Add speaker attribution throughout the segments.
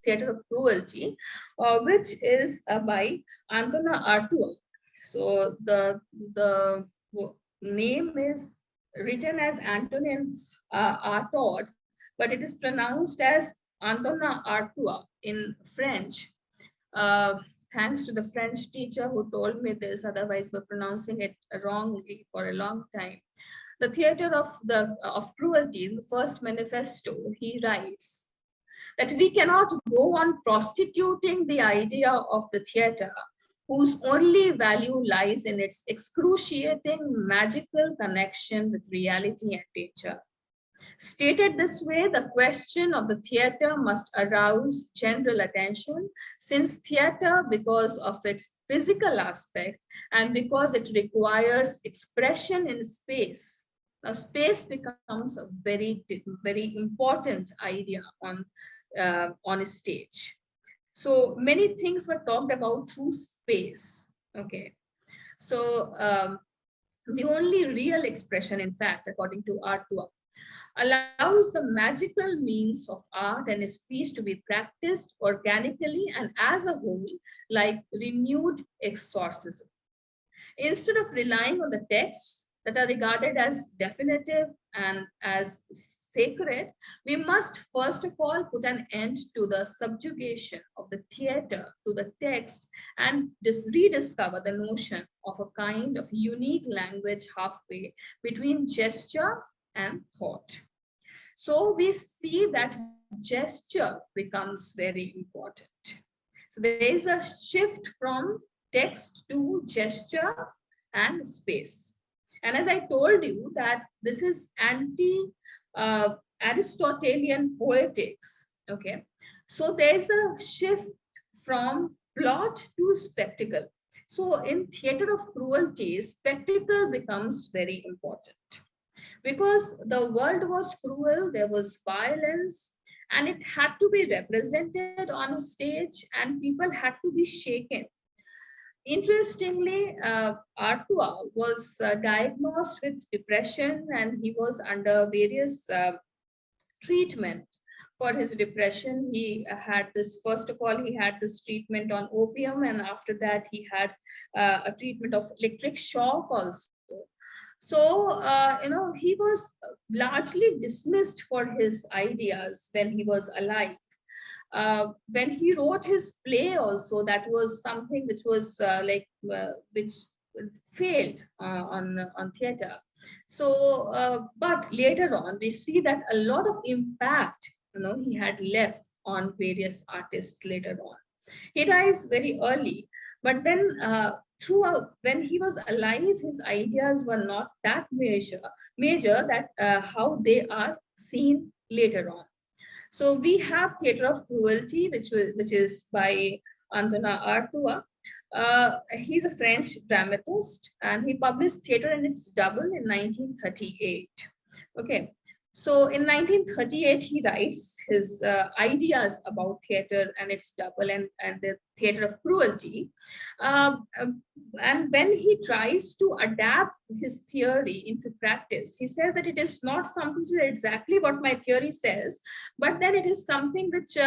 Speaker 1: Theatre of Cruelty, which is by Antona Artua. So the name is written as Antonin Artaud, but it is pronounced as Antona Artua in French. Uh, Thanks to the French teacher who told me this, otherwise we're pronouncing it wrongly for a long time. The theater of cruelty, in the first manifesto, he writes that we cannot go on prostituting the idea of the theater, whose only value lies in its excruciating magical connection with reality and nature. Stated this way, the question of the theater must arouse general attention, since theater, because of its physical aspect and because it requires expression in space. Now, space becomes a very important idea on a stage. So many things were talked about through space. Okay, so the only real expression, in fact, according to Artua, allows the magical means of art and speech to be practiced organically and as a whole, like renewed exorcism. Instead of relying on the texts that are regarded as definitive and as sacred, we must first of all put an end to the subjugation of the theater to the text and rediscover the notion of a kind of unique language halfway between gesture and thought. So we see that gesture becomes very important. So there is a shift from text to gesture and space. And as I told you that this is anti-Aristotelian poetics, okay? So there's a shift from plot to spectacle. So in theater of cruelty, spectacle becomes very important because the world was cruel, there was violence, and it had to be represented on a stage, and people had to be shaken. Interestingly, Artua was diagnosed with depression and he was under various treatment for his depression. He had this, first of all, he had this treatment on opium, and after that, he had a treatment of electric shock also. So, he was largely dismissed for his ideas when he was alive. When he wrote his play also, that was something which was which failed on theater. So, but later on, we see that a lot of impact, he had left on various artists later on. He dies very early, but then throughout, when he was alive, his ideas were not that major that how they are seen later on. So we have Theatre of Cruelty, which is by Antona Artua. He's a French dramatist, and he published Theatre and its Double in 1938. Okay, so in 1938, he writes his ideas about theatre and its double and the theatre of cruelty. And when he tries to adapt his theory into practice, he says that it is not something which is exactly what my theory says, but then it is something which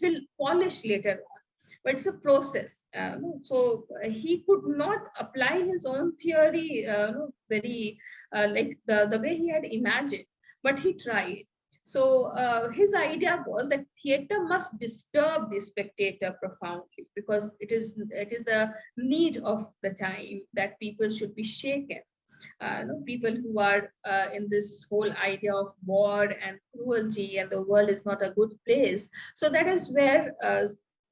Speaker 1: will polish later on. But it's a process. So he could not apply his own theory very like the way he had imagined, but he tried. So his idea was that theater must disturb the spectator profoundly, because it is the need of the time that people should be shaken. People who are in this whole idea of war and cruelty, and the world is not a good place. So that is where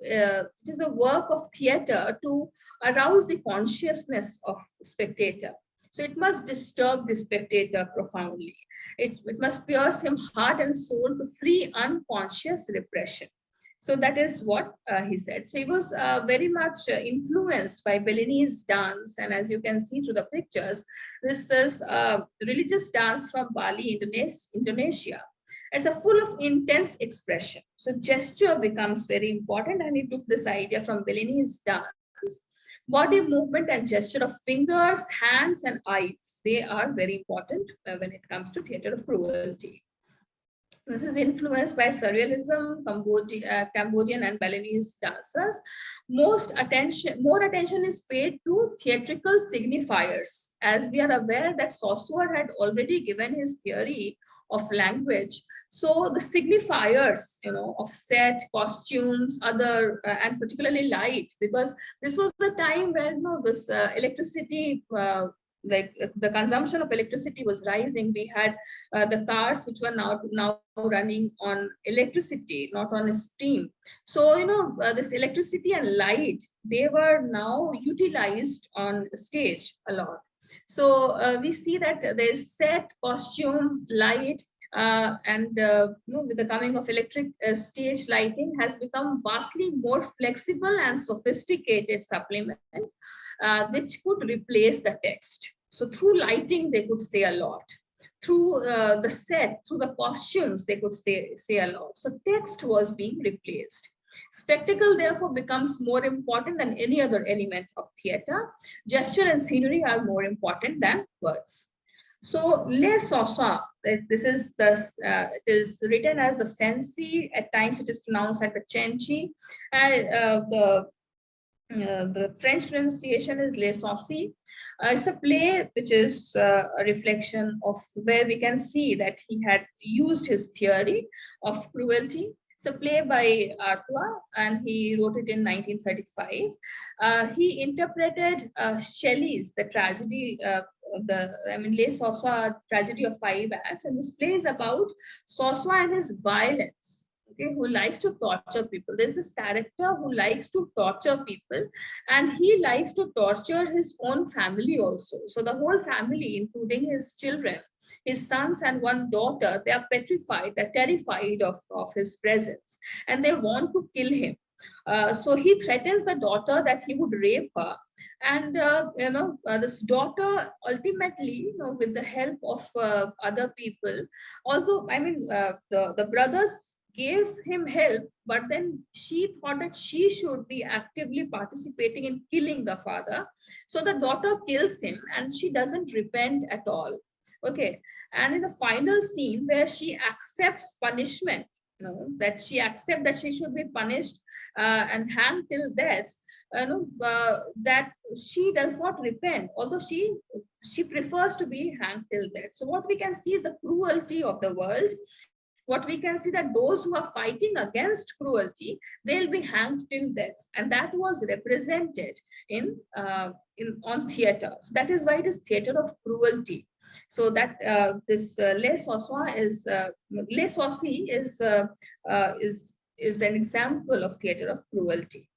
Speaker 1: it is a work of theater to arouse the consciousness of spectator. So it must disturb the spectator profoundly. It must pierce him heart and soul to free unconscious repression. So that is what he said. So he was very much influenced by Balinese dance. And as you can see through the pictures, this is religious dance from Bali, Indonesia. It's a full of intense expression. So gesture becomes very important. And he took this idea from Balinese dance. Body movement and gesture of fingers, hands, and eyes, they are very important when it comes to theatre of cruelty. This is influenced by surrealism, Cambodian and Balinese dancers. More attention is paid to theatrical signifiers, as we are aware that Saussure had already given his theory of language. So the signifiers, of set, costumes, and particularly light, because this was the time where this electricity. The consumption of electricity was rising. We had the cars which were now running on electricity, not on steam. So this electricity and light, they were now utilized on stage a lot. So we see that there's set, costume, light, with the coming of electric stage lighting has become vastly more flexible and sophisticated supplement, which could replace the text. So through lighting, they could say a lot. Through the set, through the costumes, they could say a lot. So text was being replaced. Spectacle therefore becomes more important than any other element of theater. Gesture and scenery are more important than words. So Les Sosa, this is it is written as the Sensi. At times it is pronounced as the Chenchi. The French pronunciation is Les Saucy. It's a play which is a reflection of where we can see that he had used his theory of cruelty. It's a play by Arthur, and he wrote it in 1935. He interpreted Shelley's The Tragedy, Les Saucy Tragedy of Five Acts, and this play is about Saucy and his violence. Okay, who likes to torture people. There's this character who likes to torture people, and he likes to torture his own family also. So the whole family, including his children, his sons and one daughter, they are petrified, they're terrified of his presence, and they want to kill him. So he threatens the daughter that he would rape her. And this daughter ultimately, with the help of other people, although the brothers gave him help, but then she thought that she should be actively participating in killing the father. So the daughter kills him, and she doesn't repent at all. Okay. And in the final scene where she accepts punishment, that she accepts that she should be punished and hanged till death, that she does not repent, although she prefers to be hanged till death. So what we can see is the cruelty of the world. What we can see that those who are fighting against cruelty, they'll be hanged till death, and that was represented on theater. So that is why it is theater of cruelty. So that this Les Saucy is an example of theater of cruelty.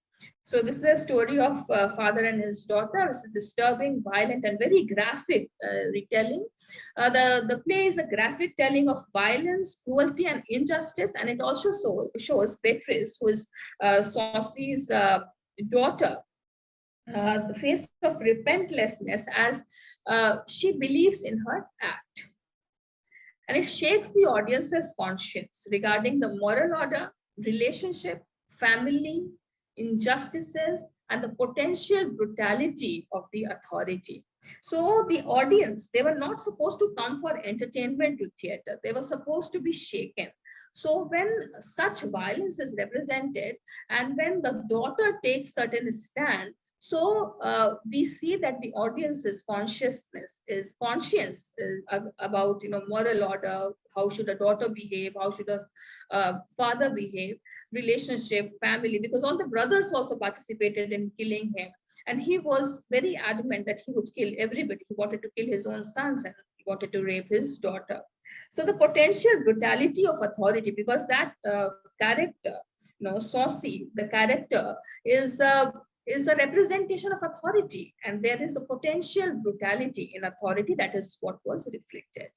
Speaker 1: So this is a story of father and his daughter. It's a disturbing, violent, and very graphic retelling. The play is a graphic telling of violence, cruelty, and injustice, and it also shows Beatrice, who is Saucy's daughter, the face of repentlessness as she believes in her act. And it shakes the audience's conscience regarding the moral order, relationship, family, injustices, and the potential brutality of the authority. So the audience, they were not supposed to come for entertainment to theater. They were supposed to be shaken. So when such violence is represented, and when the daughter takes certain stand, so we see that the audience's consciousness is conscious about moral order. How should a daughter behave? How should a father behave? Relationship, family, because all the brothers also participated in killing him, and he was very adamant that he would kill everybody. He wanted to kill his own sons, and he wanted to rape his daughter. So the potential brutality of authority, because that character, Saucy, the character is a representation of authority, and there is a potential brutality in authority. That is what was reflected.